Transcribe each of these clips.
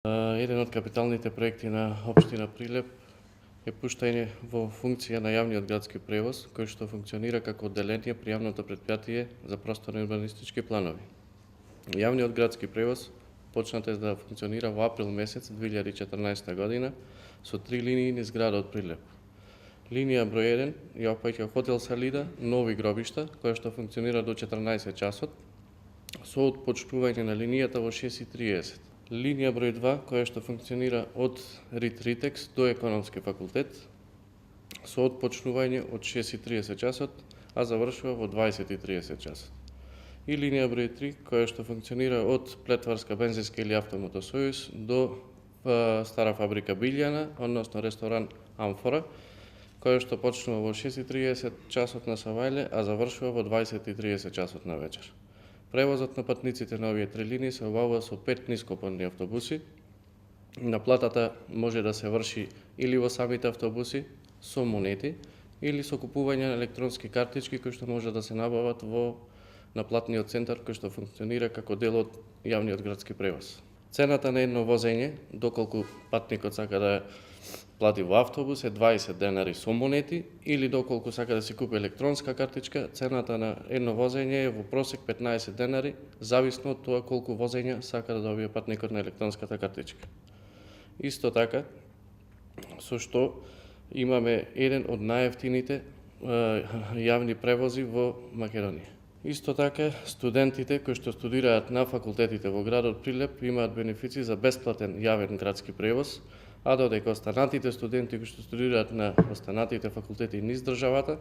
Еден од капиталните проекти на општина Прилеп е пуштање во функција на јавниот градски превоз, кој што функционира како одделение при јавното претпријатие за просторни урбанистички планови. Јавниот градски превоз почнат да функционира во април месец 2014 година со 3 линии низ градот Прилеп. Линија број 1 ја опаѓа хотел Салида, Нови гробишта, која што функционира до 14 часот, со отпочнување на линијата во 6:30. Линија број 2, која што функционира од Рит-Ритекс до Економски факултет, со отпочнување од 6:30 часот, а завршува во 20:30 часот. И линија број 3, која што функционира од Плетварска бензинска или Автомотосојуз до Стара фабрика Билјана, односно ресторан Амфора, која што почнува во 6:30 часот на савајле, а завршува во 20:30 часот на вечер. Превозот на патниците на овие 3 линии се обавува со 5 нископонни автобуси. Наплатата може да се врши или во самите автобуси со монети, или со купување на електронски картички кои што може да се набават во наплатниот центар кој што функционира како дел од јавниот градски превоз. Цената на едно возење, доколку патникот сака да плати во автобус, е 20 денари со монети, или доколку сака да си купи електронска картичка, цената на едно возење е во просек 15 денари, зависно од тоа колку возења сака да добие патникот на електронската картичка. Исто така, со што имаме еден од најевтините јавни превози во Македонија. Исто така, студентите кои што студираат на факултетите во градот Прилеп имаат бенефиции за бесплатен јавен градски превоз, а додека останатите студенти кои што студираат на останатите факултети низ државата,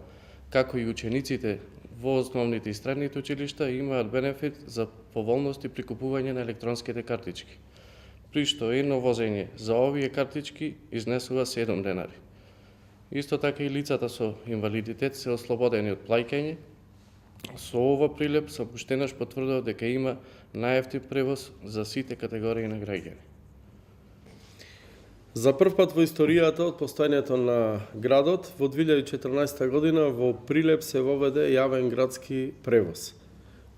како и учениците во основните и средните училишта имаат бенефит за поволности при купување на електронските картички, при што едно возење за овие картички изнесува 7 денари. Исто така и лицата со инвалидитет се ослободени од плаќање. Со ова Прилеп сопуштенаш потврдува дека има најевтин превоз за сите категории на граѓани. За прв пат во историјата од постојањето на градот, во 2014 година во Прилеп се воведе јавен градски превоз.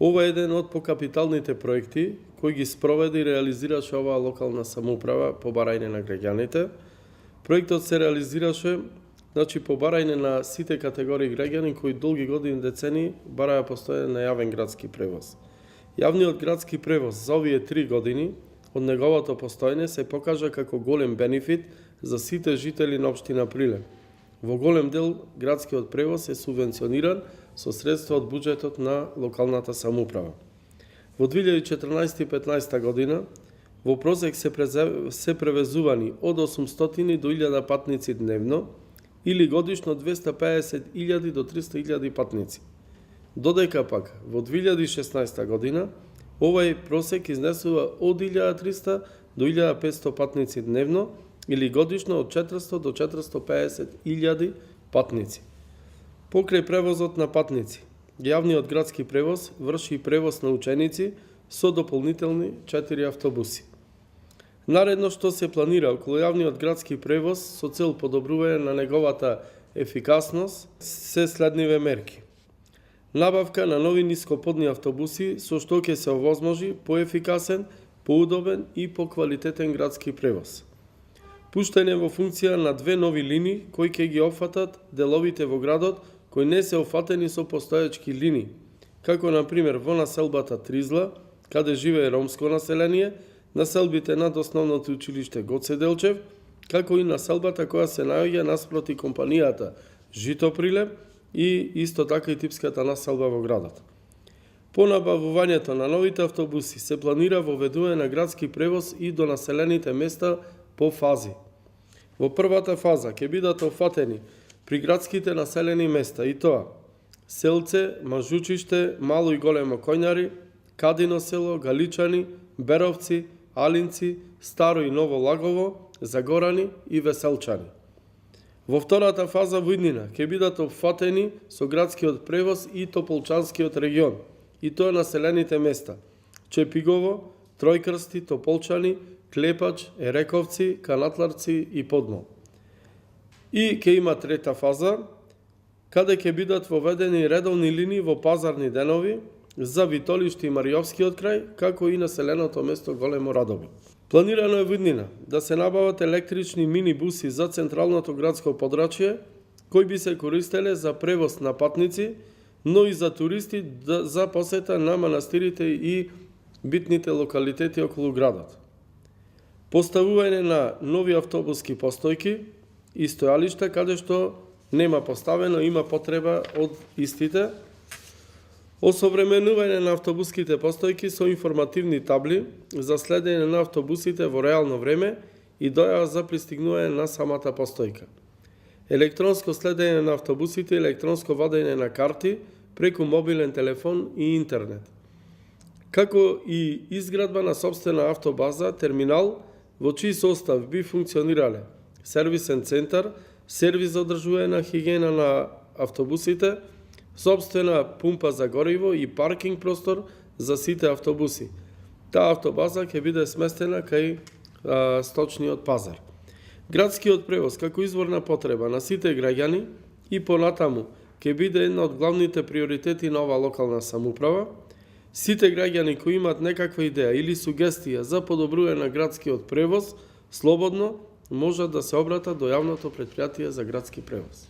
Ова е еден од покапиталните проекти кои ги спроведе и реализираше оваа локална самоуправа по барање на граѓаните. Проектот се реализираше по барање на сите категории граѓани кои долги години децени бараја постојање на јавен градски превоз. Јавниот градски превоз за овие 3 години од неговото постојање се покажа како голем бенефит за сите жители на општина Прилеп. Во голем дел градскиот превоз е субвенциониран со средства од буџетот на локалната самоуправа. Во 2014-15 година во просек се превезувани од 800 до 1000 патници дневно или годишно 250.000 до 300.000 патници. Додека пак во 2016 година овај просек изнесува од 1300 до 1500 патници дневно или годишно од 400 до 450.000 патници. Покрај превозот на патници, јавниот градски превоз врши и превоз на ученици со дополнителни 4 автобуси. Наредно што се планира околу јавниот градски превоз со цел подобрување на неговата ефикасност се следниве мерки. Набавка на нови нископодни автобуси со што ќе се овозможи поефикасен, поудобен и поквалитетен градски превоз. Пуштање во функција на 2 нови линии кои ќе ги опфатат деловите во градот кои не се офатени со постоечки линии, како на пример во населбата Тризла, каде живее ромско население, населбите над основното училиште Гоце Делчев, како и населбата која се наоѓа наспроти компанијата Жито Прилеп и исто така и типската населба во градот. По набавувањето на новите автобуси се планира воведување на градски превоз и до населените места по фази. Во првата фаза ќе бидат офатени при градските населени места и тоа Селце, Мажучиште, Мало и Големо Коњари, Кадино село, Галичани, Беровци, Алинци, Старо и Ново Лагово, Загорани и Веселчани. Во втората фаза во иднина ќе бидат опфатени со градскиот превоз и Тополчанскиот регион, и тоа населените места Чепигово, Тројкрсти, Тополчани, Клепач, Ерековци, Канатларци и Подмол. И ќе има трета фаза, каде ќе бидат воведени редовни линии во пазарни денови за Витолиште и Мариовскиот крај, како и населеното место Големо Радоби. Планирано е во иднина да се набават електрични минибуси за централното градско подрачје, кои би се користеле за превоз на патници, но и за туристи за посета на манастирите и битните локалитети околу градот. Поставување на нови автобуски постојки и стојалишта каде што нема поставено, има потреба од истите. Осовременување на автобуските постојки со информативни табли за следење на автобусите во реално време и дојава за пристигнување на самата постојка. Електронско следење на автобусите и електронско вадење на карти преку мобилен телефон и интернет. Како и изградба на сопствена автобаза, терминал, во чиј состав би функционирале сервисен центар, сервис за одржување на хигиена на автобусите, сопствена пумпа за гориво и паркинг простор за сите автобуси. Таа автобаза ќе биде сместена кај сточниот пазар. Градскиот превоз како изворна потреба на сите граѓани и понатаму ќе биде една од главните приоритети на оваа локална самоуправа. Сите граѓани кои имаат некаква идеја или сугестија за подобрување на градскиот превоз, слободно можат да се обратат до јавното претпријатие за градски превоз.